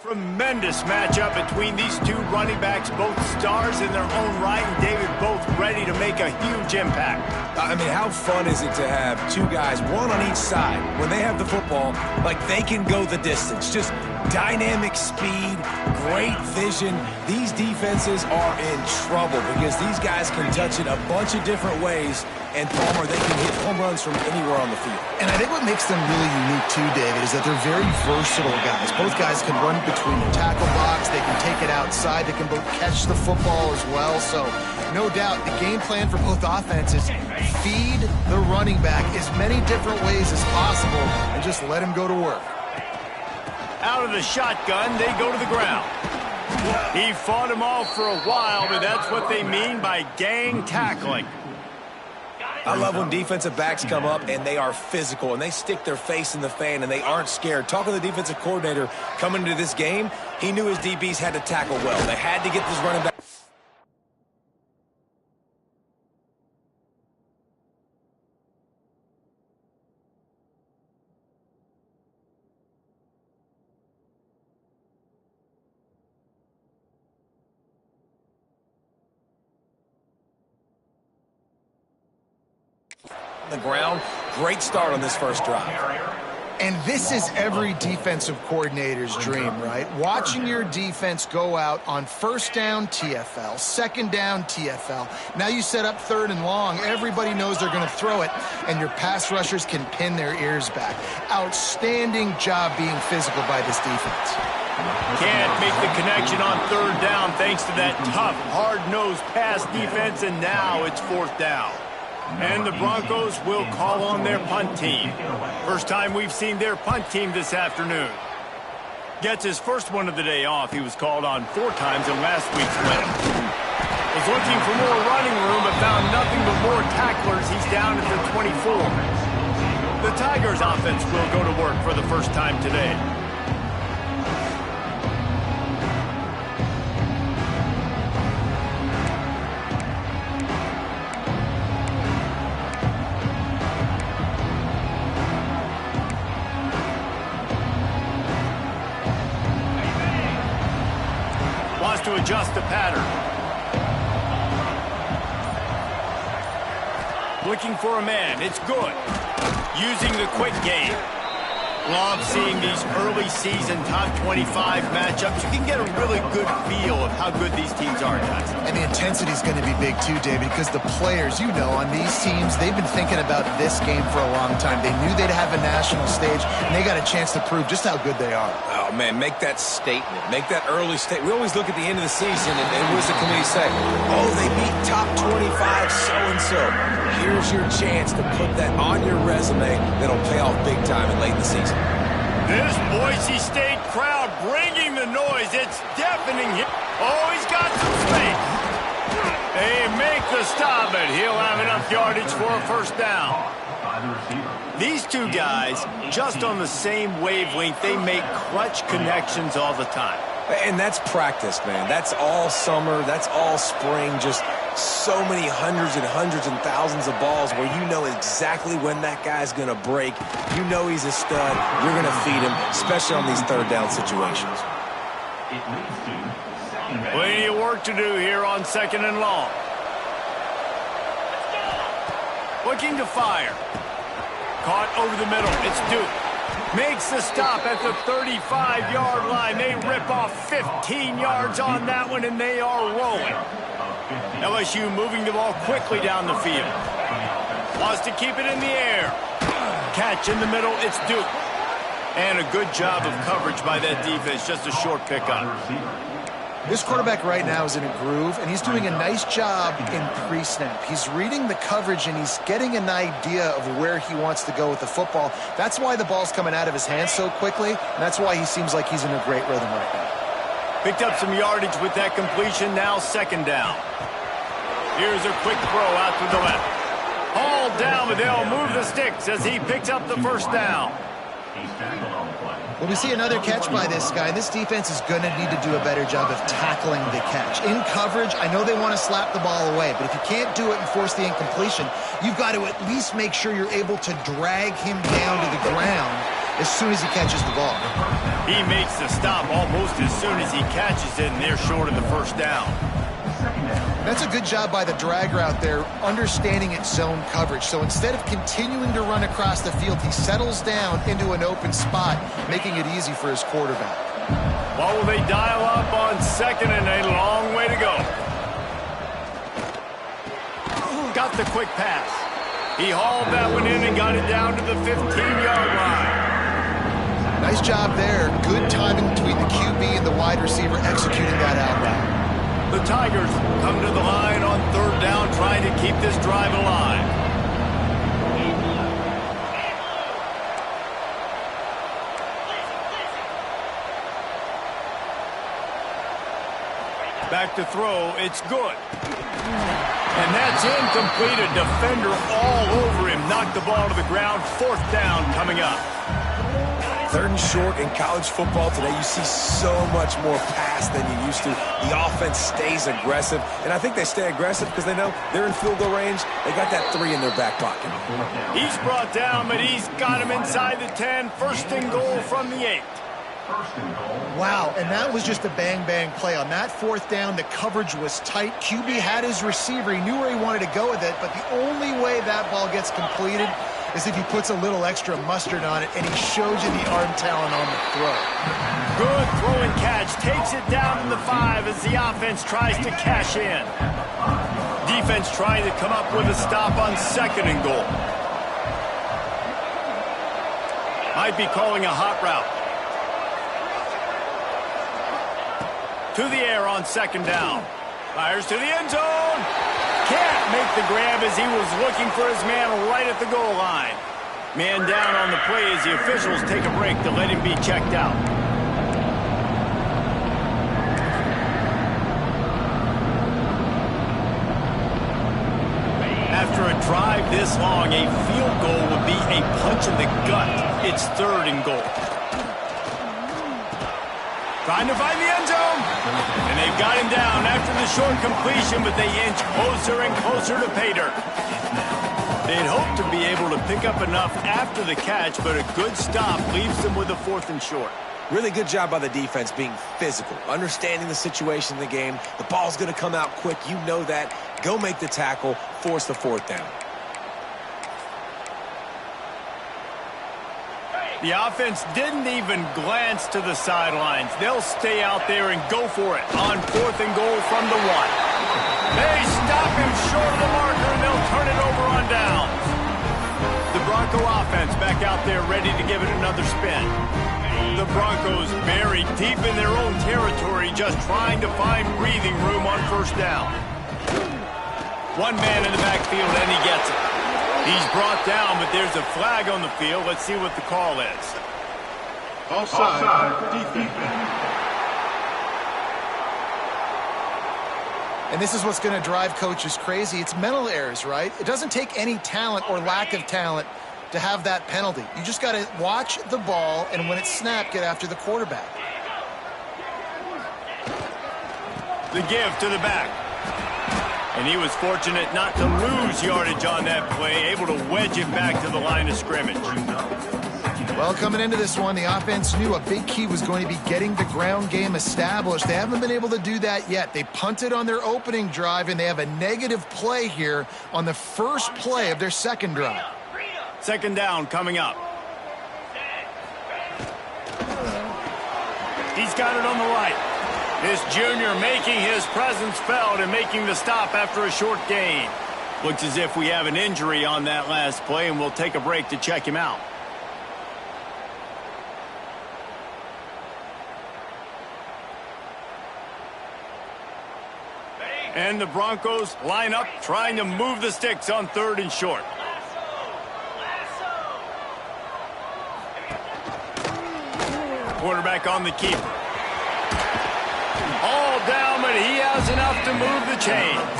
Tremendous matchup between these two running backs, both stars in their own right, and David both ready to make a huge impact. I mean, how fun is it to have two guys, one on each side, when they have the football, like they can go the distance. Just dynamic speed, great vision. These defenses are in trouble because these guys can touch it a bunch of different ways, and Palmer, they can hit home runs from anywhere on the field. And I think what makes them really unique too, David, is that they're very versatile guys. Both guys can run between the tackle box. They can take it outside. They can both catch the football as well. So no doubt the game plan for both offenses, feed the running back as many different ways as possible and just let him go to work. Out of the shotgun, they go to the ground. He fought him off for a while, but that's what they mean by gang tackling. I love when defensive backs come up and they are physical and they stick their face in the fan and they aren't scared. Talking to the defensive coordinator coming into this game, he knew his DBs had to tackle well. They had to get this running back. The ground. Great start on this first drive. And this is every defensive coordinator's dream, right? Watching your defense go out on first down TFL, second down TFL. Now you set up third and long. Everybody knows they're going to throw it, and your pass rushers can pin their ears back. Outstanding job being physical by this defense. Can't make the connection on third down thanks to that tough, hard-nosed pass defense, and now it's fourth down. And the Broncos will call on their punt team. First time we've seen their punt team this afternoon. Gets his first one of the day off. He was called on 4 times in last week's win. Was looking for more running room, but found nothing but more tacklers. He's down at the 24. The Tigers offense will go to work for the first time today. To adjust the pattern. Looking for a man. It's good. Using the quick game. Love seeing these early season top 25 matchups. You can get a really good feel of how good these teams are, guys. And the intensity is going to be big too, David, because the players, you know, on these teams, they've been thinking about this game for a long time. They knew they'd have a national stage, and they got a chance to prove just how good they are. Oh, man, make that statement. Make that early statement. We always look at the end of the season, and what does the committee say? Oh, they beat top 25 so-and-so. Here's your chance to put that on your resume that'll pay off big time and late in the season. This Boise State crowd bringing the noise. It's deafening him. Oh, he's got some space. They make the stop, but he'll have enough yardage for a first down. These two guys, just on the same wavelength, they make clutch connections all the time. And that's practice, man. That's all summer. That's all spring. Just so many hundreds and thousands of balls where you know exactly when that guy's going to break. You know he's a stud. You're going to feed him, especially on these third down situations. Plenty of work to do here on second and long. Looking to fire. Caught over the middle. It's Duke. Makes the stop at the 35-yard line. They rip off 15 yards on that one, and they are rolling. LSU moving the ball quickly down the field. Wants to keep it in the air. Catch in the middle. It's Duke. And a good job of coverage by that defense. Just a short pickup. This quarterback right now is in a groove, and he's doing a nice job in pre-snap. He's reading the coverage, and he's getting an idea of where he wants to go with the football. That's why the ball's coming out of his hands so quickly, and that's why he seems like he's in a great rhythm right now. Picked up some yardage with that completion. Now second down. Here's a quick throw out to the left. Hauled down, but they'll move the sticks as he picks up the first down. Well, we see another catch by this guy. This defense is going to need to do a better job of tackling the catch. In coverage, I know they want to slap the ball away, but if you can't do it and force the incompletion, you've got to at least make sure you're able to drag him down to the ground as soon as he catches the ball. He makes the stop almost as soon as he catches it, and they're short of the first down. That's a good job by the drag route there, understanding its zone coverage. So instead of continuing to run across the field, he settles down into an open spot, making it easy for his quarterback. Well, will they dial up on second and a long way to go? Got the quick pass. He hauled that one in and got it down to the 15-yard line. Nice job there. Good timing between the QB and the wide receiver executing that out route. The Tigers come to the line on third down, trying to keep this drive alive. Back to throw, it's good. And that's incomplete. A defender all over him. Knocked the ball to the ground. Fourth down coming up. Third and short in college football today, you see so much more pass than you used to. The offense stays aggressive, and I think they stay aggressive because they know they're in field goal range. They got that 3 in their back pocket. He's brought down, but he's got him inside the 10. First and goal from the 8. Wow, and that was just a bang-bang play. On that fourth down, the coverage was tight. QB had his receiver. He knew where he wanted to go with it, but the only way that ball gets completed is if he puts a little extra mustard on it, and he shows you the arm talent on the throw. Good throw and catch. Takes it down to the 5 as the offense tries to cash in. Defense trying to come up with a stop on second and goal. Might be calling a hot route. To the air on second down. Fires to the end zone. Can't make the grab as he was looking for his man right at the goal line. Man down on the play as the officials take a break to let him be checked out. After a drive this long, a field goal would be a punch in the gut. It's third and goal. Trying to find the end zone. And they've got him down after the short completion, but they inch closer and closer to pay dirt. They'd hoped to be able to pick up enough after the catch, but a good stop leaves them with a fourth and short. Really good job by the defense being physical, understanding the situation in the game. The ball's going to come out quick. You know that. Go make the tackle, force the fourth down. The offense didn't even glance to the sidelines. They'll stay out there and go for it on fourth and goal from the 1. They stop him short of the marker, and they'll turn it over on downs. The Bronco offense back out there ready to give it another spin. The Broncos buried deep in their own territory, just trying to find breathing room on first down. One man in the backfield, and he gets it. He's brought down, but there's a flag on the field. Let's see what the call is. Offside, defense. And this is what's going to drive coaches crazy. It's mental errors, right? It doesn't take any talent or lack of talent to have that penalty. You just got to watch the ball, and when it's snapped, get after the quarterback. The give to the back. And he was fortunate not to lose yardage on that play, able to wedge it back to the line of scrimmage. Well, coming into this one, the offense knew a big key was going to be getting the ground game established. They haven't been able to do that yet. They punted on their opening drive, and they have a negative play here on the first play of their second drive. Second down coming up. He's got it on the right. This junior making his presence felt and making the stop after a short gain. Looks as if we have an injury on that last play, and we'll take a break to check him out. And the Broncos line up, trying to move the sticks on third and short. Quarterback on the keeper. All down, but he has enough to move the chains.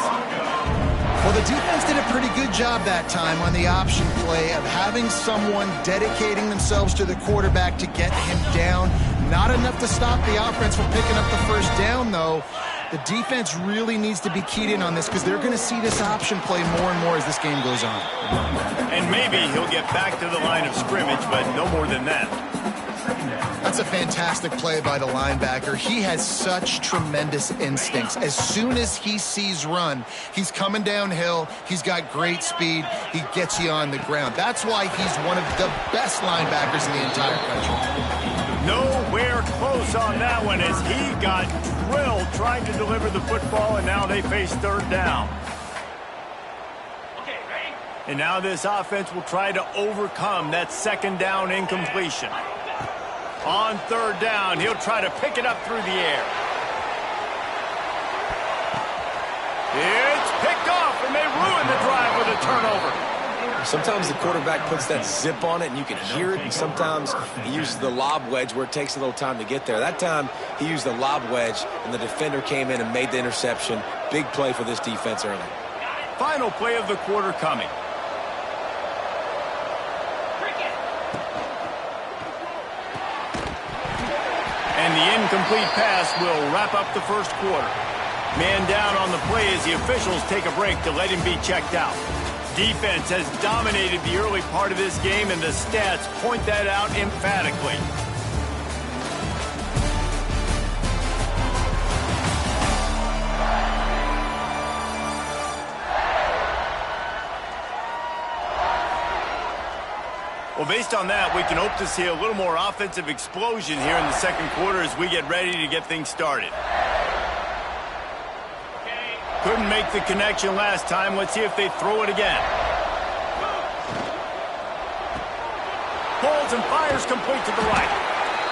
Well, the defense did a pretty good job that time on the option play of having someone dedicating themselves to the quarterback to get him down. Not enough to stop the offense from picking up the first down, though. The defense really needs to be keyed in on this because they're going to see this option play more and more as this game goes on. And maybe he'll get back to the line of scrimmage, but no more than that. That's a fantastic play by the linebacker. He has such tremendous instincts. As soon as he sees run, he's coming downhill. He's got great speed. He gets you on the ground. That's why he's one of the best linebackers in the entire country. Nowhere close on that one as he got drilled trying to deliver the football, and now they face third down. And now this offense will try to overcome that second down incompletion. On third down, he'll try to pick it up through the air. It's picked off, and they ruin the drive with a turnover. Sometimes the quarterback puts that zip on it, and you can hear it, and sometimes he uses the lob wedge where it takes a little time to get there. That time, he used the lob wedge, and the defender came in and made the interception. Big play for this defense early. Final play of the quarter coming. And the incomplete pass will wrap up the first quarter. Man down on the play as the officials take a break to let him be checked out. Defense has dominated the early part of this game, and the stats point that out emphatically. Well, based on that, we can hope to see a little more offensive explosion here in the second quarter as we get ready to get things started. Couldn't make the connection last time. Let's see if they throw it again. Pulls and fires complete to the right.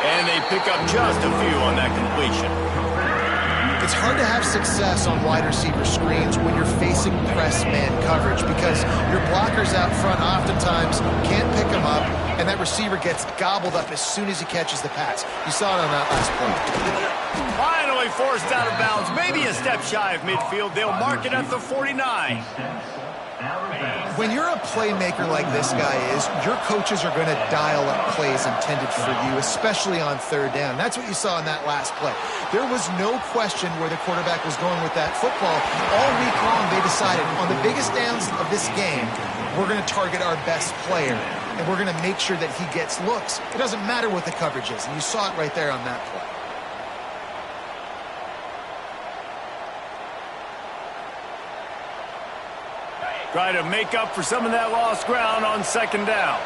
And they pick up just a few on that completion. It's hard to have success on wide receiver screens when you're facing press man coverage because your blockers out front oftentimes can't pick them up, and that receiver gets gobbled up as soon as he catches the pass. You saw it on that last play. Finally forced out of bounds, maybe a step shy of midfield. They'll mark it at the 49. When you're a playmaker like this guy is, your coaches are going to dial up plays intended for you, especially on third down. That's what you saw in that last play. There was no question where the quarterback was going with that football. All week long, they decided on the biggest downs of this game, we're going to target our best player, and we're going to make sure that he gets looks. It doesn't matter what the coverage is, and you saw it right there on that play. Try to make up for some of that lost ground on second down.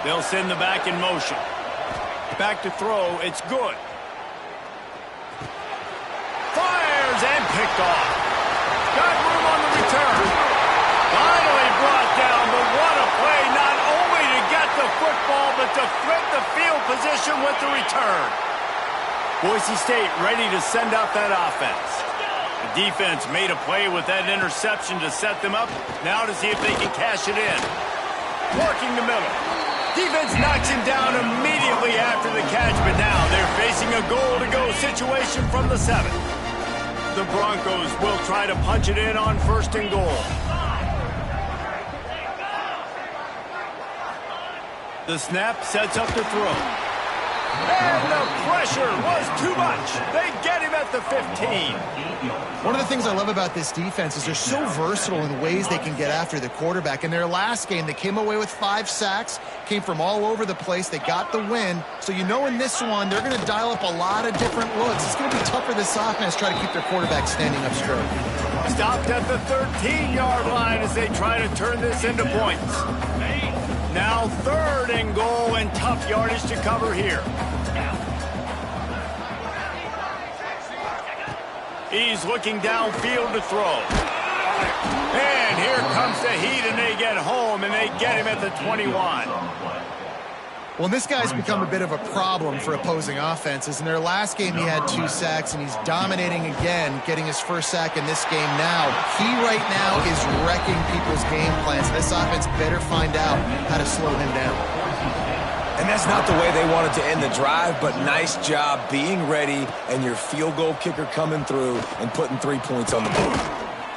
They'll send the back in motion. Back to throw. It's good. Fires and picked off. Got room on the return. Finally brought down, but what a play. Not only to get the football, but to flip the field position with the return. Boise State ready to send out that offense. The defense made a play with that interception to set them up. Now to see if they can cash it in. Working the middle. Defense knocks him down immediately after the catch, but now they're facing a goal-to-go situation from the 7. The Broncos will try to punch it in on first and goal. The snap sets up to throw. And the pressure was too much. They get him at the 15. One of the things I love about this defense is they're so versatile in ways they can get after the quarterback. In their last game, they came away with 5 sacks, came from all over the place. They got the win. So you know in this one, they're going to dial up a lot of different looks. It's going to be tough for this offense to try to keep their quarterback standing up straight. Stopped at the 13-yard line as they try to turn this into points. Now third and goal, and tough yardage to cover here. He's looking downfield to throw. And here comes the heat, and they get home, and they get him at the 21. Well, this guy's become a bit of a problem for opposing offenses. In their last game, he had 2 sacks, and he's dominating again, getting his first sack in this game now. He right now is wrecking people's game plans. This offense better find out how to slow him down. And that's not the way they wanted to end the drive, but nice job being ready and your field goal kicker coming through and putting 3 points on the board.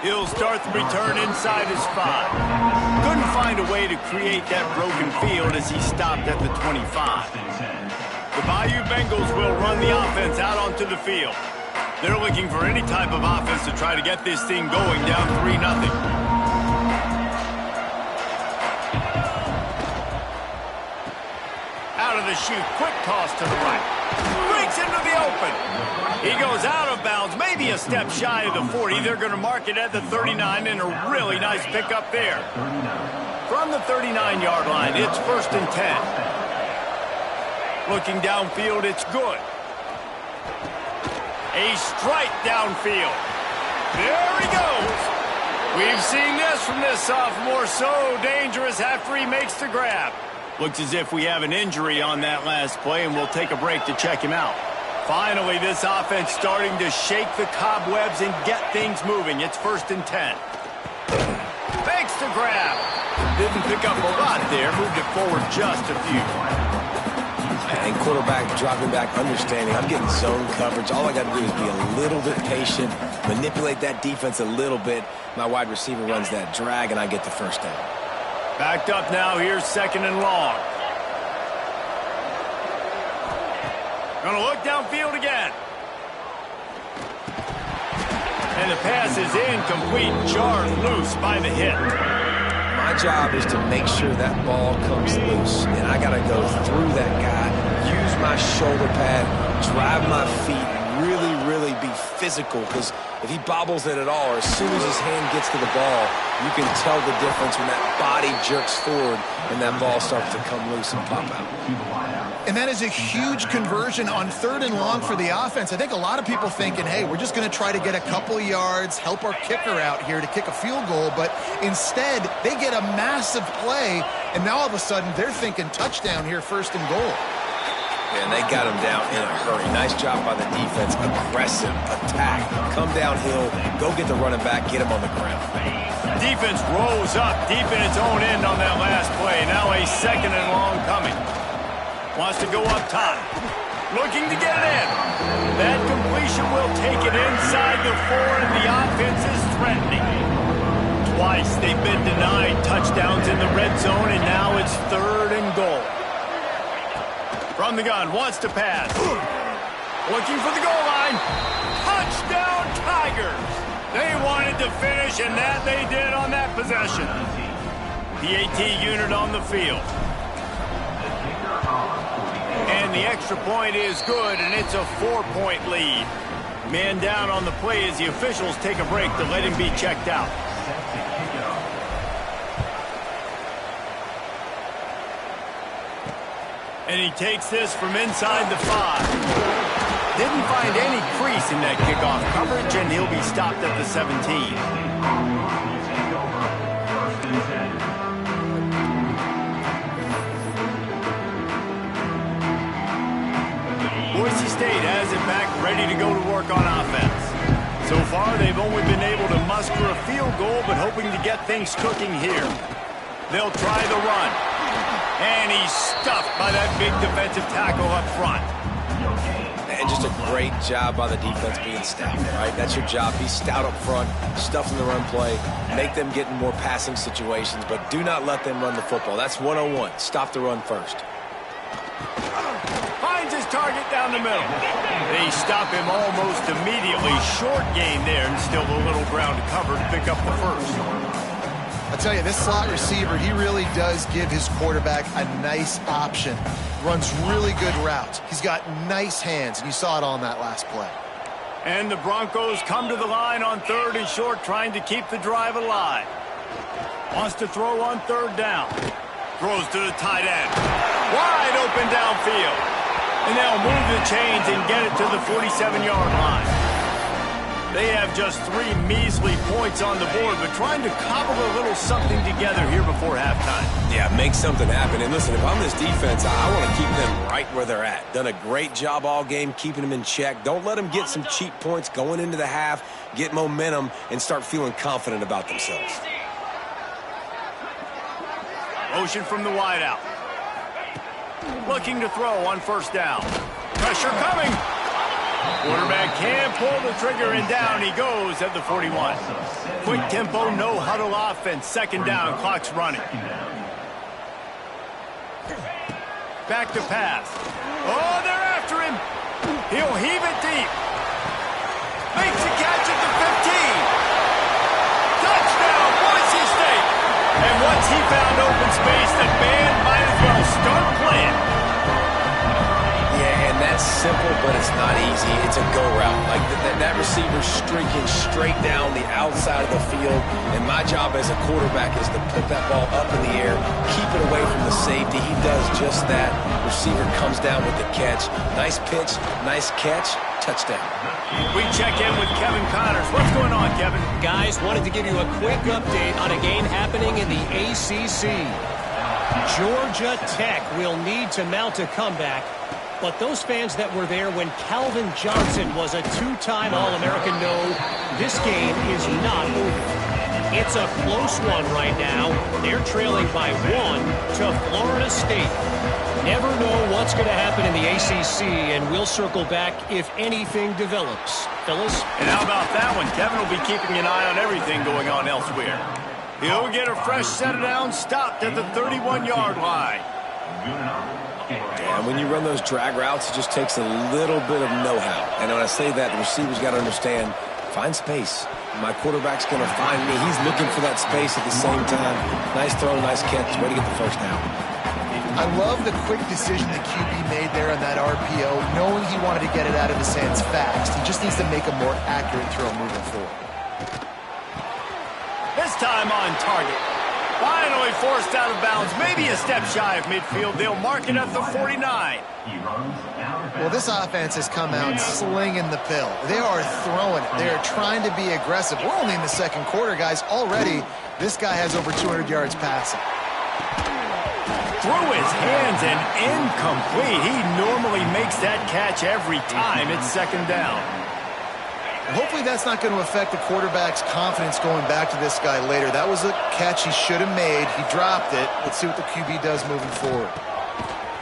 He'll start the return inside his 5. Couldn't find a way to create that broken field as he stopped at the 25. The Bayou Bengals will run the offense out onto the field. They're looking for any type of offense to try to get this thing going down 3-0. to the chute. Quick toss to the right. Breaks into the open. He goes out of bounds, maybe a step shy of the 40. They're going to mark it at the 39, and a really nice pickup there. From the 39-yard line, it's 1st and 10. Looking downfield, it's good. A strike downfield. There he goes. We've seen this from this sophomore, so dangerous after he makes the grab. Looks as if we have an injury on that last play, and we'll take a break to check him out. Finally, this offense starting to shake the cobwebs and get things moving. It's 1st and 10. Makes the grab. Didn't pick up a lot there. Moved it forward just a few. And quarterback dropping back, understanding I'm getting zone coverage. All I got to do is be a little bit patient, manipulate that defense a little bit. My wide receiver runs that drag, and I get the 1st down. Backed up now. Here's 2nd and long. Gonna look downfield again. And the pass is incomplete, jarred loose by the hit. My job is to make sure that ball comes loose, and I got to go through that guy, use my shoulder pad, drive my feet, really be physical, because if he bobbles it at all, or as soon as his hand gets to the ball, you can tell the difference when that body jerks forward and that ball starts to come loose and pop out. And that is a huge conversion on 3rd and long for the offense. I think a lot of people thinking, hey, we're just going to try to get a couple yards, help our kicker out here to kick a field goal. But instead, they get a massive play, and now all of a sudden they're thinking touchdown here, 1st and goal. And they got him down in a hurry. Nice job by the defense. Aggressive attack. Come downhill, go get the running back, get him on the ground. Defense rose up deep in its own end on that last play. Now a 2nd and long coming. Wants to go up top. Looking to get it in. That completion will take it inside the 4, and the offense is threatening. Twice they've been denied touchdowns in the red zone, and now it's 3rd and goal. From the gun, wants to pass. Looking for the goal line. Touchdown, Tigers! They wanted to finish, and that they did on that possession. PAT unit on the field. And the extra point is good, and it's a 4-point lead. Man down on the play as the officials take a break to let him be checked out. And he takes this from inside the 5. Didn't find any crease in that kickoff coverage, and he'll be stopped at the 17. Boise State has it back, ready to go to work on offense. So far, they've only been able to muster a field goal, but hoping to get things cooking here. They'll try the run. And he's stuffed by that big defensive tackle up front. And just a great job by the defense being stout, right? That's your job. Be stout up front, stuff in the run play, make them get in more passing situations, but do not let them run the football. That's 101. Stop the run first. Finds his target down the middle. They stop him almost immediately. Short gain there, and still a little ground to cover to pick up the 1st. I tell you, this slot receiver, he really does give his quarterback a nice option. Runs really good routes. He's got nice hands, and you saw it on that last play. And the Broncos come to the line on 3rd and short, trying to keep the drive alive. Wants to throw on 3rd down. Throws to the tight end. Wide open downfield. And they'll move the chains and get it to the 47-yard line. They have just 3 measly points on the board, but trying to cobble a little something together here before halftime. Yeah, make something happen. And listen, if I'm this defense, I want to keep them right where they're at. Done a great job all game keeping them in check. Don't let them get some cheap points going into the half, get momentum, and start feeling confident about themselves. Motion from the wideout. Looking to throw on 1st down. Pressure coming. Quarterback can't pull the trigger, and down he goes at the 41. Quick tempo, no huddle offense. 2nd down, clock's running. Back to pass. Oh, they're after him. He'll heave it deep. Makes a catch at the 15. Touchdown, Boise State. And once he found open space, the band might as well start playing. That's simple, but it's not easy. It's a go route. Like that receiver's streaking straight down the outside of the field, and my job as a quarterback is to put that ball up in the air, keep it away from the safety. He does just that. Receiver comes down with the catch. Nice pitch, nice catch, touchdown. We check in with Kevin Connors. What's going on, Kevin? Guys, wanted to give you a quick update on a game happening in the ACC. Georgia Tech will need to mount a comeback, but those fans that were there when Calvin Johnson was a two-time All-American know this game is not over. It's a close one right now. They're trailing by 1 to Florida State. Never know what's going to happen in the ACC, and we'll circle back if anything develops. Phyllis? And how about that one? Kevin will be keeping an eye on everything going on elsewhere. He'll get a fresh set down, stopped at the 31-yard line. And when you run those drag routes, it just takes a little bit of know-how. And when I say that, the receiver's got to understand, find space. My quarterback's going to find me. He's looking for that space at the same time. Nice throw, nice catch. Way to get the first down. I love the quick decision the QB made there on that RPO, knowing he wanted to get it out of his hands fast. He just needs to make a more accurate throw moving forward. This time on target. Finally forced out of bounds, maybe a step shy of midfield. They'll mark it at the 49. Well, this offense has come out slinging the pill. They are throwing it. They are trying to be aggressive. We're only in the second quarter, guys. Already, this guy has over 200 yards passing. Through his hands and incomplete. He normally makes that catch every time it's second down. Hopefully that's not going to affect the quarterback's confidence going back to this guy later. That was a catch he should have made. He dropped it. Let's see what the QB does moving forward.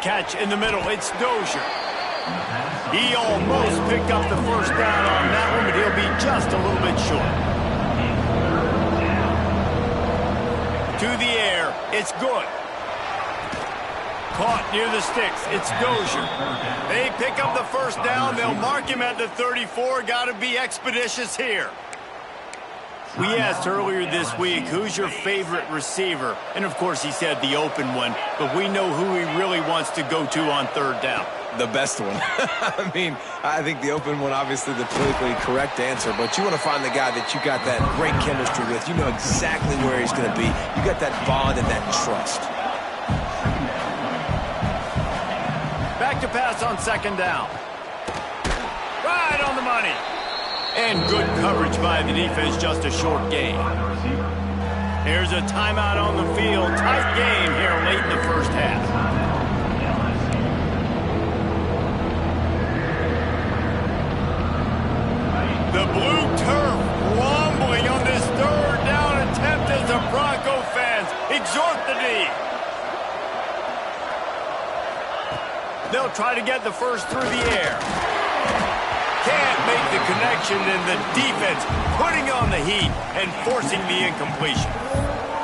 Catch in the middle. It's Dozier. He almost picked up the first down on that one, but he'll be just a little bit short. To the air. It's good. Caught near the sticks. It's Dozier. They pick up the first down. They'll mark him at the 34. Got to be expeditious here. We asked earlier this week, who's your favorite receiver? And, of course, he said the open one. But we know who he really wants to go to on third down. The best one. I mean, I think the open one, obviously the politically correct answer, but you want to find the guy that you got that great chemistry with. You know exactly where he's going to be. You got that bond and that trust. Back to pass on second down. Right on the money. And good coverage by the defense, just a short gain. Here's a timeout on the field. Tight game here late in the first half. The blue turf rumbling on this third down attempt as the Bronco fans exhort the D. They'll try to get the first through the air. Can't make the connection, and the defense putting on the heat and forcing the incompletion.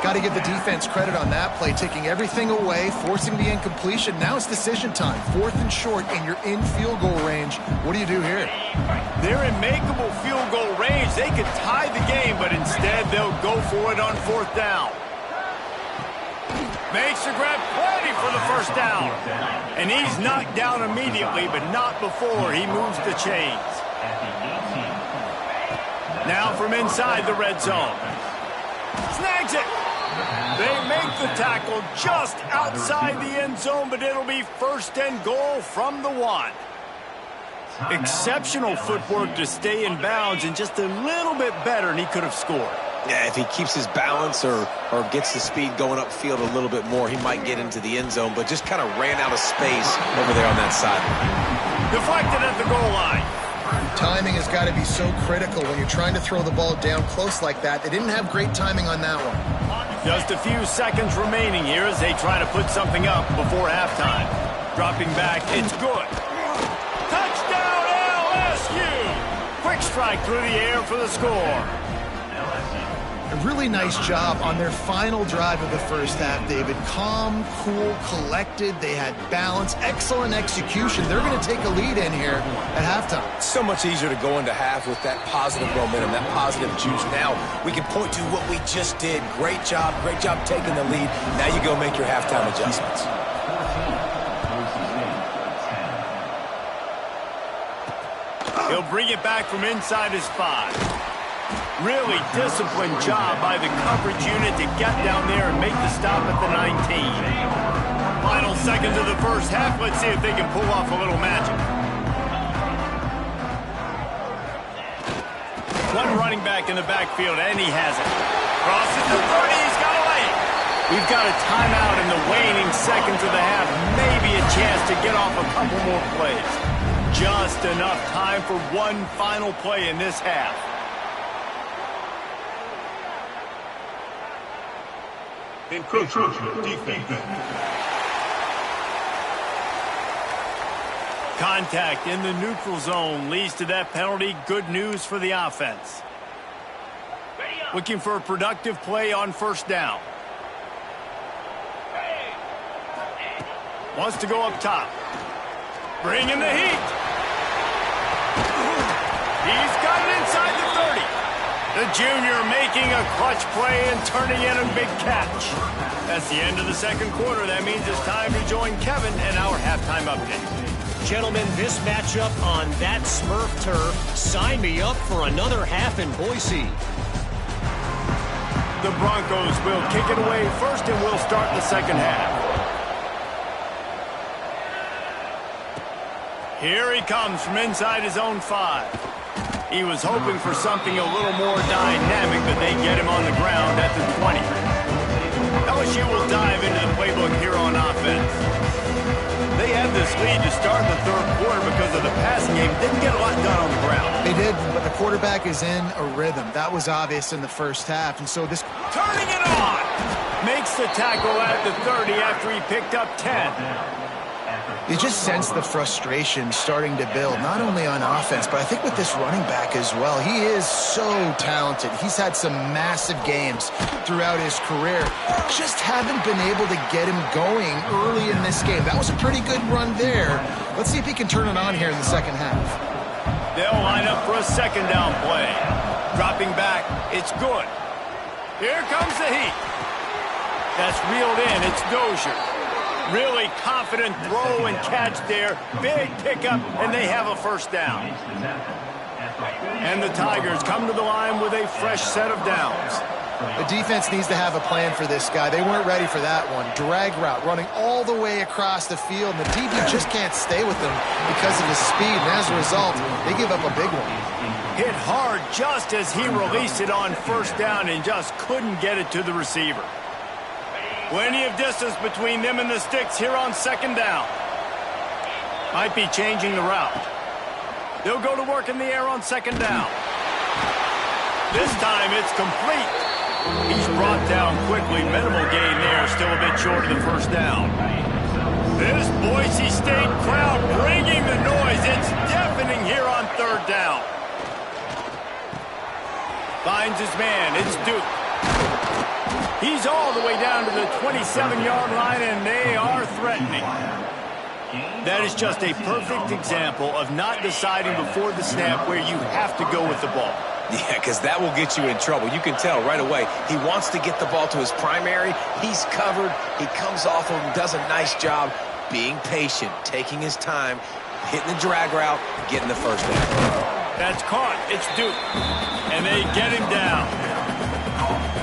Got to give the defense credit on that play, taking everything away, forcing the incompletion. Now it's decision time. 4th and short, and you're in field goal range. What do you do here? They're in makeable field goal range. They could tie the game, but instead they'll go for it on 4th down. Makes the grab, plenty for the first down. And he's knocked down immediately, but not before he moves the chains. Now from inside the red zone. Snags it. They make the tackle just outside the end zone, but it'll be 1st and goal from the 1. Exceptional footwork to stay in bounds, and just a little bit better, and he could have scored. Yeah, if he keeps his balance or gets the speed going upfield a little bit more, he might get into the end zone, but just kind of ran out of space over there on that side. Deflected at the goal line. Timing has got to be so critical when you're trying to throw the ball down close like that. They didn't have great timing on that one. Just a few seconds remaining here as they try to put something up before halftime. Dropping back, it's good. Touchdown LSU! Quick strike through the air for the score. A really nice job on their final drive of the first half, David. Calm, cool, collected. They had balance, excellent execution. They're going to take a lead in here at halftime. It's so much easier to go into half with that positive momentum, that positive juice. Now we can point to what we just did. Great job taking the lead. Now you go make your halftime adjustments. He'll bring it back from inside his 5. Really disciplined job by the coverage unit to get down there and make the stop at the 19. Final seconds of the first half. Let's see if they can pull off a little magic. One running back in the backfield, and he has it. Crosses the 30, he's got a lane. We've got a timeout in the waning seconds of the half. Maybe a chance to get off a couple more plays. Just enough time for one final play in this half. Encroachment defense. Contact in the neutral zone leads to that penalty. Good news for the offense. Looking for a productive play on first down. Wants to go up top. Bring in the heat. He's got it inside the 30. The junior making a clutch play and turning in a big catch. That's the end of the second quarter. That means it's time to join Kevin and our halftime update. Gentlemen, this matchup on that Smurf turf, sign me up for another half in Boise. The Broncos will kick it away first, and we'll start the second half. Here he comes from inside his own 5. He was hoping for something a little more dynamic, but they get him on the ground at the 20. LSU will dive into the playbook here on offense. They had this lead to start the third quarter because of the passing game. Didn't get a lot done on the ground. They did, but the quarterback is in a rhythm. That was obvious in the first half, and so this... Turning it on! Makes the tackle at the 30 after he picked up 10. You just sense the frustration starting to build, not only on offense, but I think with this running back as well. He is so talented. He's had some massive games throughout his career. Just haven't been able to get him going early in this game. That was a pretty good run there. Let's see if he can turn it on here in the second half. They'll line up for a second down play. Dropping back, it's good. Here comes the heat. That's reeled in, it's Dozier. Really confident throw and catch there. Big pickup, and they have a first down. And the Tigers come to the line with a fresh set of downs. The defense needs to have a plan for this guy. They weren't ready for that one. Drag route, running all the way across the field, and the DB just can't stay with them because of his speed, and as a result, they give up a big one. Hit hard just as he released it on first down and just couldn't get it to the receiver. Plenty of distance between them and the sticks here on second down. Might be changing the route. They'll go to work in the air on second down. This time it's complete. He's brought down quickly. Minimal gain there. Still a bit short of the first down. This Boise State crowd bringing the noise. It's deafening here on third down. Finds his man. It's Duke. He's all the way down to the 27-yard line, and they are threatening. That is just a perfect example of not deciding before the snap where you have to go with the ball. Yeah, because that will get you in trouble. You can tell right away. He wants to get the ball to his primary. He's covered. He comes off of him, does a nice job being patient, taking his time, hitting the drag route, getting the first down. That's caught. It's Duke. And they get him down.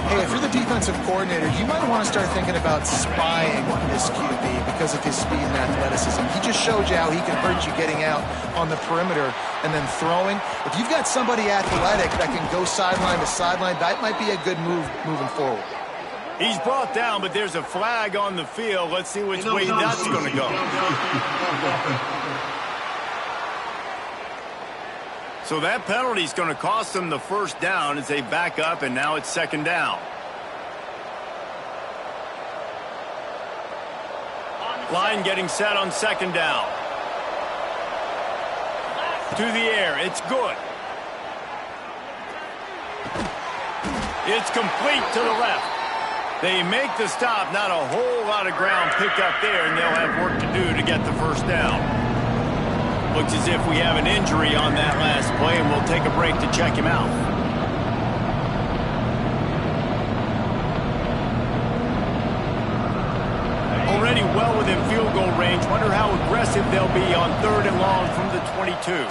Hey, if you're the defensive coordinator, you might want to start thinking about spying this QB because of his speed and athleticism. He just showed you how he can hurt you getting out on the perimeter and then throwing. If you've got somebody athletic that can go sideline to sideline, that might be a good move moving forward. He's brought down, but there's a flag on the field. Let's see which way that's going to go. So that penalty is going to cost them the first down as they back up, and now it's second down. Line getting set on second down. To the air, it's good. It's complete to the left. They make the stop, not a whole lot of ground picked up there, and they'll have work to do to get the first down. Looks as if we have an injury on that last play, and we'll take a break to check him out. Already well within field goal range. Wonder how aggressive they'll be on third and long from the 22.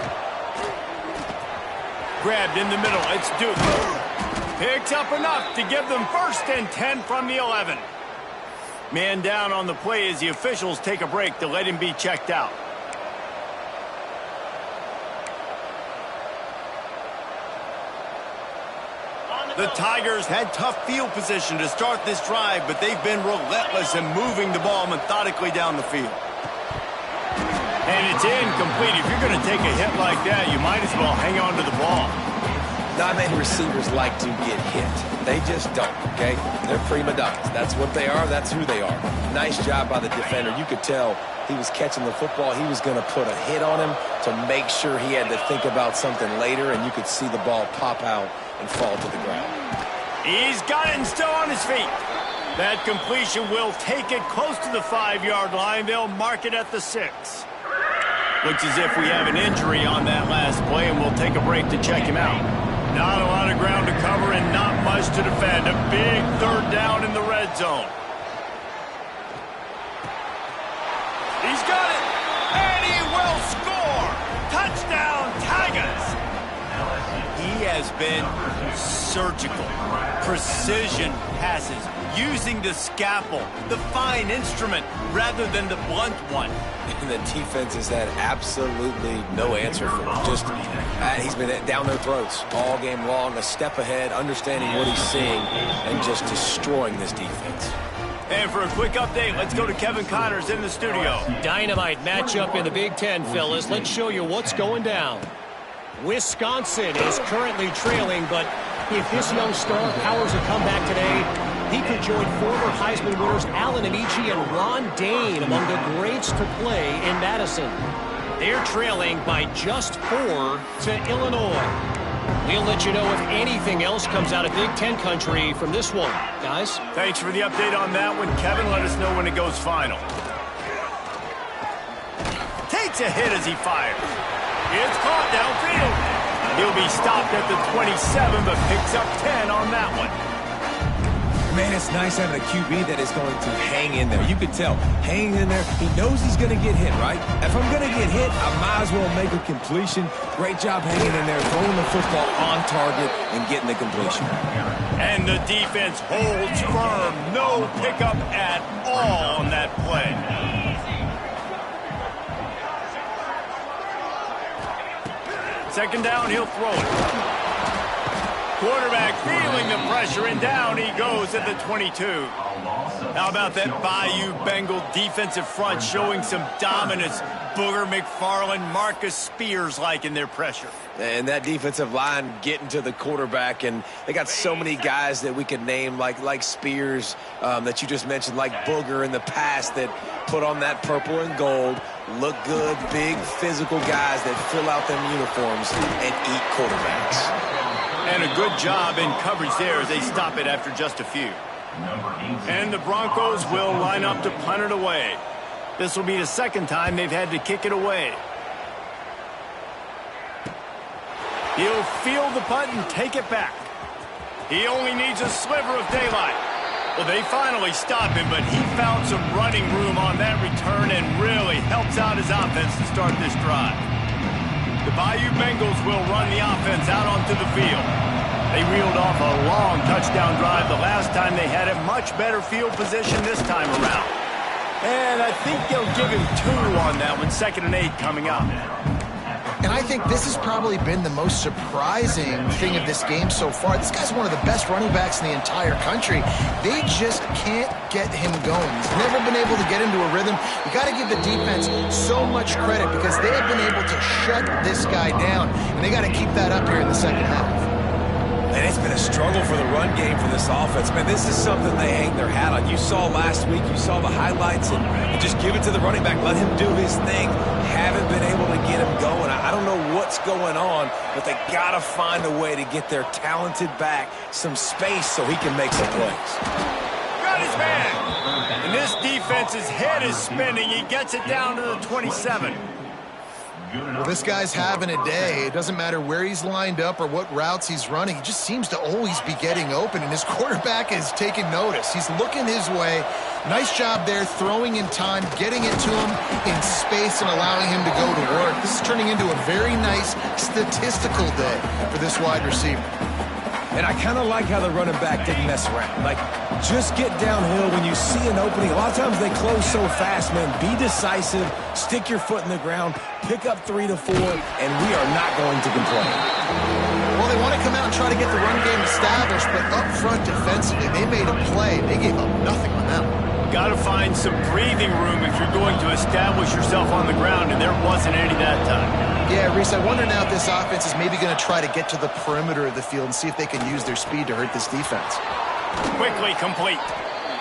grabbed in the middle. It's Duke. Picks up enough to give them 1st and 10 from the 11. Man down on the play as the officials take a break to let him be checked out. The Tigers had tough field position to start this drive, but they've been relentless in moving the ball methodically down the field. And it's incomplete. If you're going to take a hit like that, you might as well hang on to the ball. Not many receivers like to get hit. They just don't, okay? They're prima donnas. That's what they are. That's who they are. Nice job by the defender. You could tell he was catching the football. He was going to put a hit on him to make sure he had to think about something later, and you could see the ball pop out and fall to the ground. He's got it and still on his feet. That completion will take it close to the 5-yard line. They'll mark it at the 6. Looks as if we have an injury on that last play, and we'll take a break to check him out. Not a lot of ground to cover and not much to defend. A big 3rd down in the red zone. He's got it, and he will score. Touchdown, Tigers. He has been surgical. Precision passes, using the scalpel, the fine instrument, rather than the blunt one. And the defense has had absolutely no answer for him. Just, he's been down their throats all game long, a step ahead, understanding what he's seeing, and just destroying this defense. And for a quick update, let's go to Kevin Connors in the studio. Dynamite matchup in the Big Ten, fellas. Let's show you what's going down. Wisconsin is currently trailing, but if this young star powers a comeback today, he could join former Heisman winners Allen Amici and Ron Dane among the greats to play in Madison. They're trailing by just 4 to Illinois. We'll let you know if anything else comes out of Big Ten country from this one. Guys? Thanks for the update on that one, Kevin. Let us know when it goes final. Takes a hit as he fires. It's caught downfield. He'll be stopped at the 27, but picks up 10 on that one. Man, it's nice having a QB that is going to hang in there. You could tell, hanging in there, he knows he's going to get hit, right? If I'm going to get hit, I might as well make a completion. Great job hanging in there, throwing the football on target and getting the completion. And the defense holds firm. No pickup at all on that play. Second down, he'll throw it. Quarterback feeling the pressure, and down he goes at the 22. How about that Bayou Bengal defensive front showing some dominance? Booger McFarland, Marcus Spears-like in their pressure. And that defensive line getting to the quarterback, and they got so many guys that we could name like Spears that you just mentioned, like Booger in the past, that put on that purple and gold, look good, big physical guys that fill out them uniforms and eat quarterbacks. And a good job in coverage there as they stop it after just a few. And the Broncos will line up to punt it away. This will be the 2nd time they've had to kick it away. He'll field the punt and take it back. He only needs a sliver of daylight. Well, they finally stop him, but he found some running room on that return and really helps out his offense to start this drive. The Bayou Bengals will run the offense out onto the field. They reeled off a long touchdown drive the last time they had a much better field position this time around. And I think they'll give him 2 on that one, 2nd and 8 coming up. And I think this has probably been the most surprising thing of this game so far. This guy's one of the best running backs in the entire country. They just can't get him going. He's never been able to get into a rhythm. You got to give the defense so much credit because they have been able to shut this guy down, and they got to keep that up here in the 2nd half. And it's been a struggle for the run game for this offense. Man, this is something they hang their hat on. You saw last week, you saw the highlights, and just give it to the running back. Let him do his thing. Haven't been able to get him going. I don't know what's going on, but they got to find a way to get their talented back some space so he can make some plays. Got his man. And this defense's head is spinning. He gets it down to the 27. Well, this guy's having a day. It doesn't matter where he's lined up or what routes he's running. He just seems to always be getting open, and his quarterback is taking notice. He's looking his way. Nice job there, throwing in time, getting it to him in space, and allowing him to go to work. This is turning into a very nice statistical day for this wide receiver. And I kind of like how the running back didn't mess around. Like, just get downhill when you see an opening. A lot of times they close so fast, man. Be decisive, stick your foot in the ground, pick up 3 to 4, and we are not going to complain. Well, they want to come out and try to get the run game established, but up front defensively, they made a play. They gave up nothing on that one. Got to find some breathing room if you're going to establish yourself on the ground, and there wasn't any that time. Yeah, Reese, I wonder now if this offense is maybe going to try to get to the perimeter of the field and see if they can use their speed to hurt this defense. Quickly complete.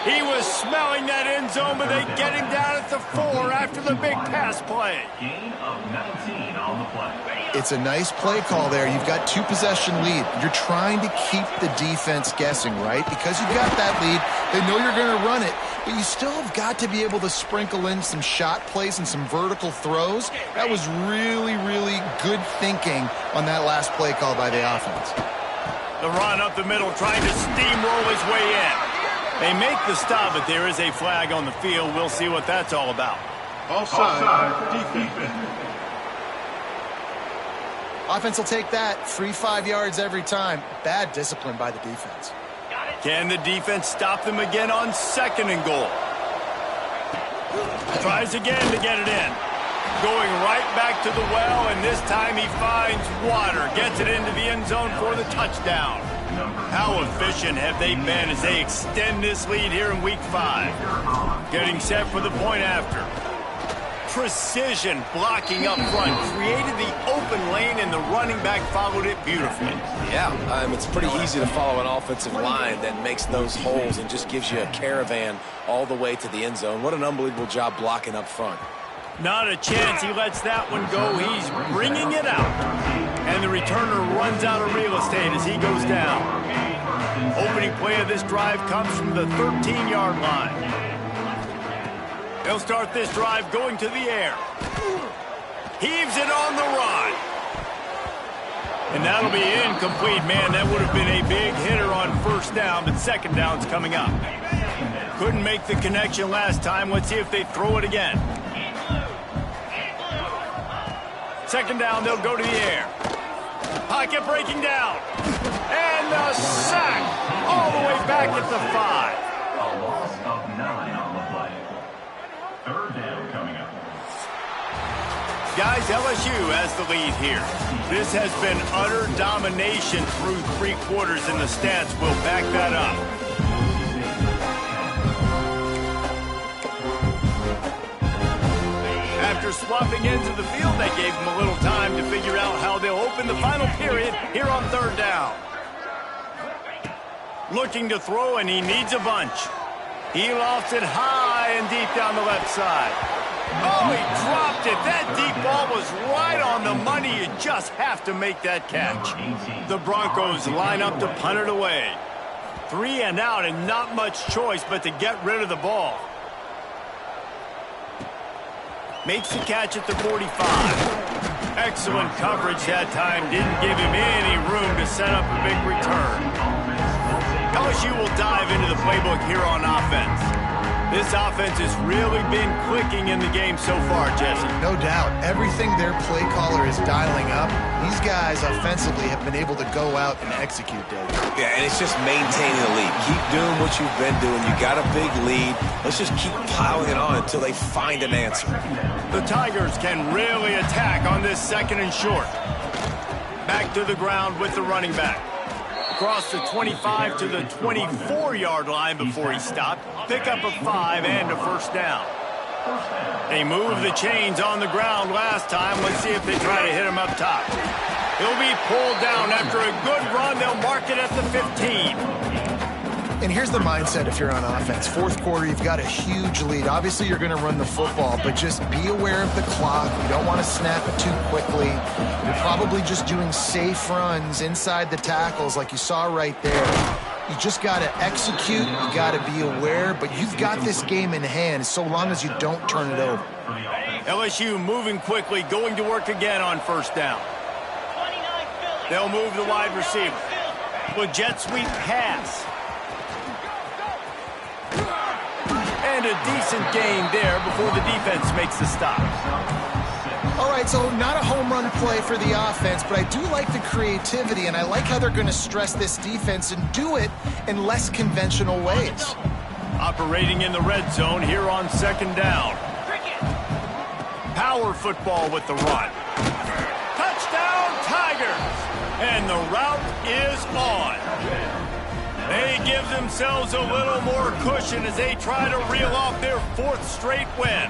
He was smelling that end zone, but they get him down at the 4 after the big pass play. Gain of 19 on the play. It's a nice play call there. You've got 2-possession lead. You're trying to keep the defense guessing, right? Because you've got that lead, they know you're going to run it, but you still have got to be able to sprinkle in some shot plays and some vertical throws. That was really, really good thinking on that last play call by the offense. The run up the middle, trying to steamroll his way in. They make the stop, but there is a flag on the field. We'll see what that's all about. Offside, defense. Offense will take that. Free 5 yards every time. Bad discipline by the defense. Can the defense stop them again on 2nd and goal? Tries again to get it in. Going right back to the well, and this time he finds water. Gets it into the end zone for the touchdown. How efficient have they been as they extend this lead here in Week 5? Getting set for the point after. Precision blocking up front. Created the open lane, and the running back followed it beautifully. Yeah, it's pretty easy to follow an offensive line that makes those holes and just gives you a caravan all the way to the end zone. What an unbelievable job blocking up front. Not a chance he lets that one go. He's bringing it out. And the returner runs out of real estate as he goes down. Opening play of this drive comes from the 13-yard line. They'll start this drive going to the air. Heaves it on the run. And that'll be incomplete. Man, that would have been a big hitter on 1st down, but 2nd down's coming up. Couldn't make the connection last time. Let's see if they throw it again. 2nd down, they'll go to the air. Pocket breaking down. And the sack all the way back at the 5. A loss of 9 on the play. 3rd down coming up. Guys, LSU has the lead here. This has been utter domination through 3 quarters, and the stats will back that up. After swapping ends of the field, that gave them a little time to figure out how they'll open the final period here on 3rd down. Looking to throw, and he needs a bunch. He lofts it high and deep down the left side. Oh, he dropped it. That deep ball was right on the money. You just have to make that catch. The Broncos line up to punt it away. 3 and out, and not much choice but to get rid of the ball. Makes the catch at the 45. Excellent coverage that time. Didn't give him any room to set up a big return. LSU will dive into the playbook here on offense. This offense has really been clicking in the game so far, Jesse. No doubt. Everything their play caller is dialing up, these guys offensively have been able to go out and execute, Dave. Yeah, and it's just maintaining the lead. Keep doing what you've been doing. You got a big lead. Let's just keep piling it on until they find an answer. The Tigers can really attack on this 2nd and short. Back to the ground with the running back. Across the 25 to the 24-yard line before he stopped. Pick up a 5 and a 1st down. They moved the chains on the ground last time. Let's see if they try to hit him up top. He'll be pulled down after a good run. They'll mark it at the 15. And here's the mindset if you're on offense. 4th quarter, you've got a huge lead. Obviously, you're going to run the football, but just be aware of the clock. You don't want to snap it too quickly. You're probably just doing safe runs inside the tackles like you saw right there. You just got to execute. You got to be aware, but you've got this game in hand so long as you don't turn it over. LSU moving quickly, going to work again on first down. They'll move the wide receiver. With jet sweep pass. And a decent gain there before the defense makes the stop. All right, so not a home run play for the offense, but I do like the creativity, and I like how they're going to stress this defense and do it in less conventional ways. Operating in the red zone here on second down. Power football with the run. Touchdown, Tigers! And the route is on. They give themselves a little more cushion as they try to reel off their 4th straight win.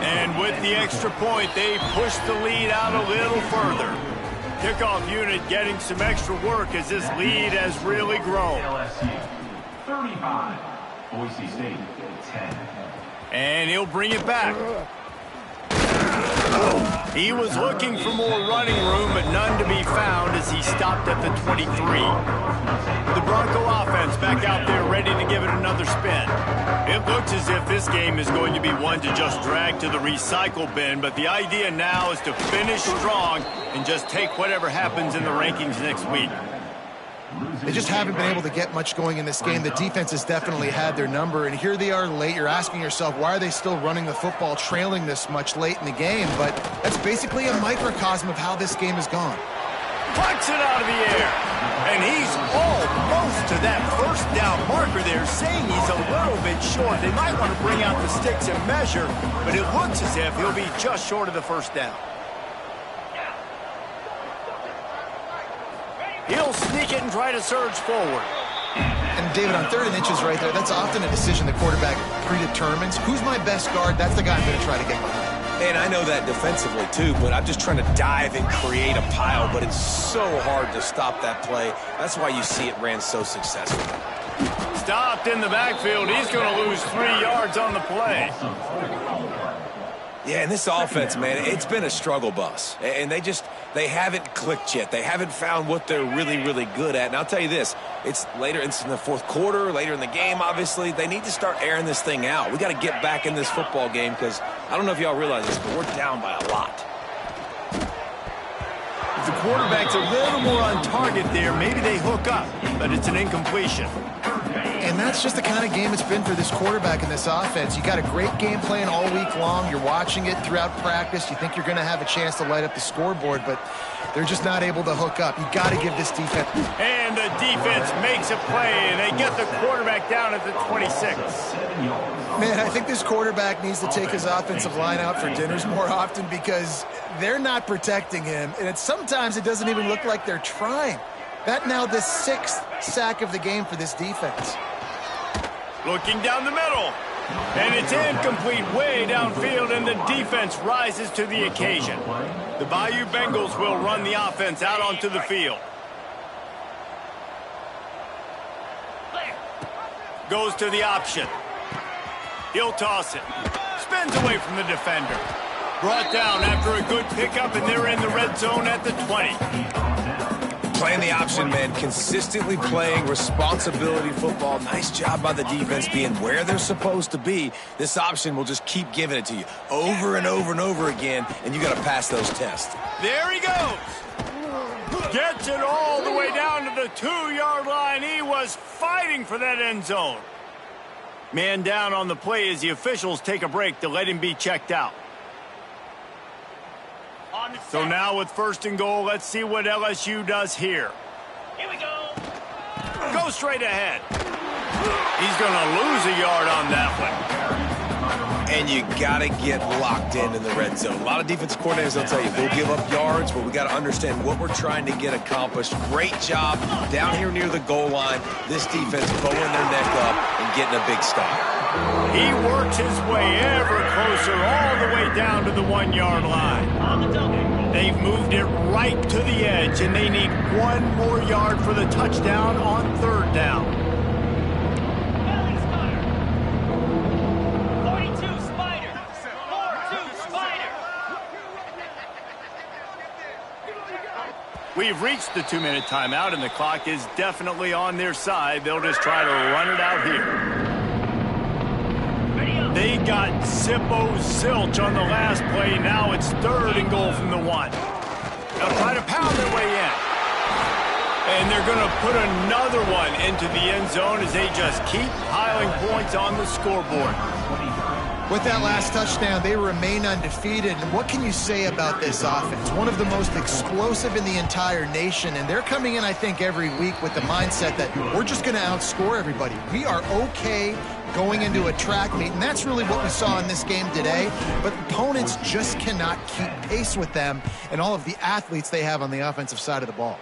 And with the extra point, they push the lead out a little further. Kickoff unit getting some extra work as this lead has really grown. LSU 35, Boise State 10. And he'll bring it back. He was looking for more running room, but none to be found as he stopped at the 23. The Bronco offense back out there ready to give it another spin. It looks as if this game is going to be one to just drag to the recycle bin, but the idea now is to finish strong and just take whatever happens in the rankings next week. They just haven't been able to get much going in this game. The defense has definitely had their number, and here they are late. You're asking yourself, why are they still running the football, trailing this much late in the game? But that's basically a microcosm of how this game has gone. Plucks it out of the air, and he's almost to that first down marker there, saying he's a little bit short. They might want to bring out the sticks and measure, but it looks as if he'll be just short of the first down. He'll sneak it and try to surge forward. And David, on 3rd and inches right there, that's often a decision the quarterback predetermines. Who's my best guard? That's the guy I'm going to try to get behind. And I know that defensively too, but I'm just trying to dive and create a pile, but it's so hard to stop that play. That's why you see it ran so successfully. Stopped in the backfield. He's going to lose 3 yards on the play. Yeah, and this offense, man, it's been a struggle bus. And they haven't clicked yet. They haven't found what they're really, really good at. And I'll tell you this, it's in the 4th quarter, later in the game, obviously. They need to start airing this thing out. We got to get back in this football game because I don't know if y'all realize this, but we're down by a lot. If the quarterback's a little more on target there, maybe they hook up, but it's an incompletion. And that's just the kind of game it's been for this quarterback in this offense. You got a great game plan all week long. You're watching it throughout practice. You think you're going to have a chance to light up the scoreboard, but they're just not able to hook up. You got to give this defense. And the defense makes a play, and they get the quarterback down at the 26. Man, I think this quarterback needs to take his offensive line out for dinners more often because they're not protecting him, and sometimes it doesn't even look like they're trying. That now the 6th sack of the game for this defense. Looking down the middle. And it's incomplete way downfield, and the defense rises to the occasion. The Bayou Bengals will run the offense out onto the field. Goes to the option. He'll toss it. Spins away from the defender. Brought down after a good pickup, and they're in the red zone at the 20. Playing the option, man, consistently playing responsibility football. Nice job by the defense being where they're supposed to be. This option will just keep giving it to you over and over and over again, and you got to pass those tests. There he goes. Gets it all the way down to the 2-yard line. He was fighting for that end zone. Man down on the play as the officials take a break to let him be checked out. So now with 1st and goal, let's see what LSU does here. Here we go. Go straight ahead. He's going to lose a yard on that one. And you got to get locked in the red zone. A lot of defensive coordinators will tell you, we'll give up yards, but we got to understand what we're trying to get accomplished. Great job down here near the goal line. This defense bowing their neck up and getting a big stop. He works his way ever closer all the way down to the 1-yard line. They've moved it right to the edge, and they need 1 more yard for the touchdown on 3rd down. 42 Spider. 4-2 Spider. We've reached the 2-minute timeout, and the clock is definitely on their side. They'll just try to run it out here. They got zilch on the last play. Now it's 3rd and goal from the 1. They'll try to pound their way in. And they're going to put another one into the end zone as they just keep piling points on the scoreboard. With that last touchdown, they remain undefeated. And what can you say about this offense? One of the most explosive in the entire nation. And they're coming in, I think, every week with the mindset that we're just going to outscore everybody. We are okay going into a track meet. And that's really what we saw in this game today. But opponents just cannot keep pace with them and all of the athletes they have on the offensive side of the ball.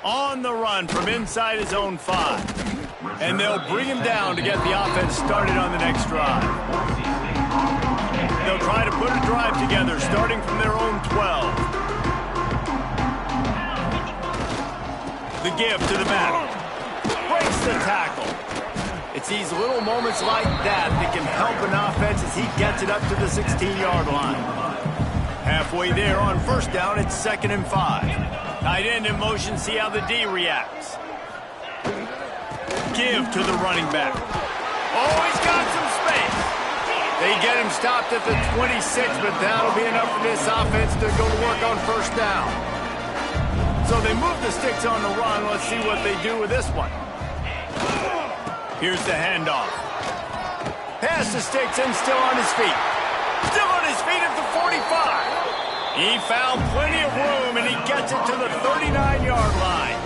On the run from inside his own 5. And they'll bring him down to get the offense started on the next drive. They'll try to put a drive together starting from their own 12. The give to the back. Breaks the tackle. It's these little moments like that that can help an offense as he gets it up to the 16-yard line. Halfway there on 1st down, it's 2nd and 5. Tight end in motion, see how the D reacts. Give to the running back. Oh, he's got some space. They get him stopped at the 26, but that'll be enough for this offense to go to work on 1st down. So they move the sticks on the run. Let's see what they do with this one. Here's the handoff. Pass the sticks and still on his feet. Still on his feet at the 45. He found plenty of room, and he gets it to the 39-yard line.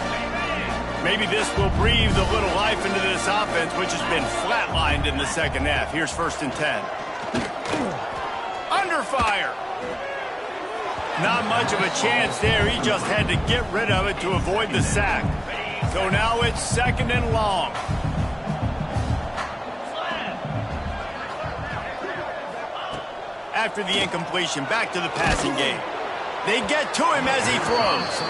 Maybe this will breathe a little life into this offense, which has been flatlined in the 2nd half. Here's 1st and 10. Under fire. Not much of a chance there. He just had to get rid of it to avoid the sack. So now it's 2nd and long. After the incompletion, back to the passing game. They get to him as he throws.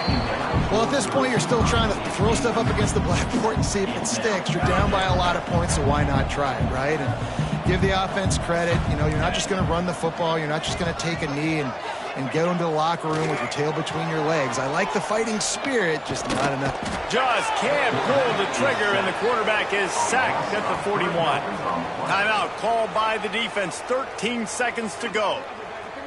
Well, at this point, you're still trying to throw stuff up against the blackboard and see if it sticks. You're down by a lot of points, so why not try it, right? And give the offense credit. You know, you're not just going to run the football. You're not just going to take a knee and get into the locker room with your tail between your legs. I like the fighting spirit, just not enough. Just can't pull the trigger, and the quarterback is sacked at the 41. Timeout called by the defense. 13 seconds to go.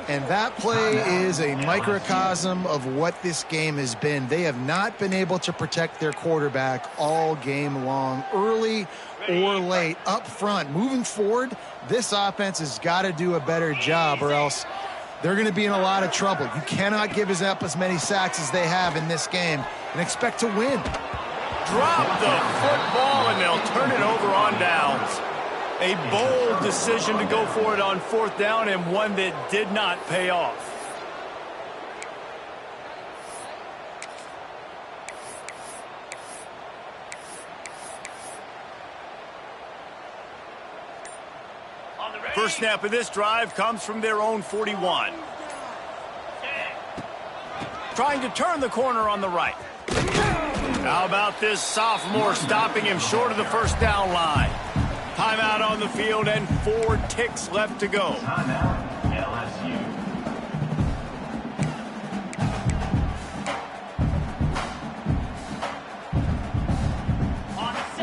And that play is a microcosm of what this game has been. They have not been able to protect their quarterback all game long, early or late, up front. Moving forward, this offense has got to do a better job, or else they're going to be in a lot of trouble. You cannot give up as many sacks as they have in this game and expect to win. Drop the football, and they'll turn it over on downs. A bold decision to go for it on 4th down, and one that did not pay off. First snap of this drive comes from their own 41. Trying to turn the corner on the right. How about this sophomore stopping him short of the 1st down line? Timeout on the field and 4 ticks left to go. LSU.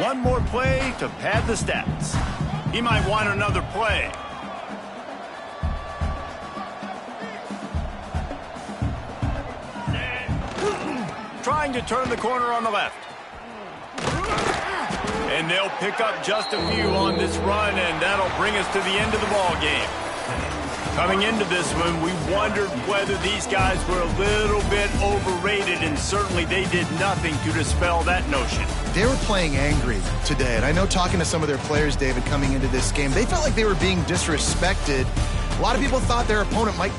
One more play to pad the stats. He might want another play. Trying to turn the corner on the left. And they'll pick up just a few on this run, and that'll bring us to the end of the ball game. Coming into this one, we wondered whether these guys were a little bit overrated, and certainly they did nothing to dispel that notion. They were playing angry today, and I know talking to some of their players, David, coming into this game, they felt like they were being disrespected. A lot of people thought their opponent might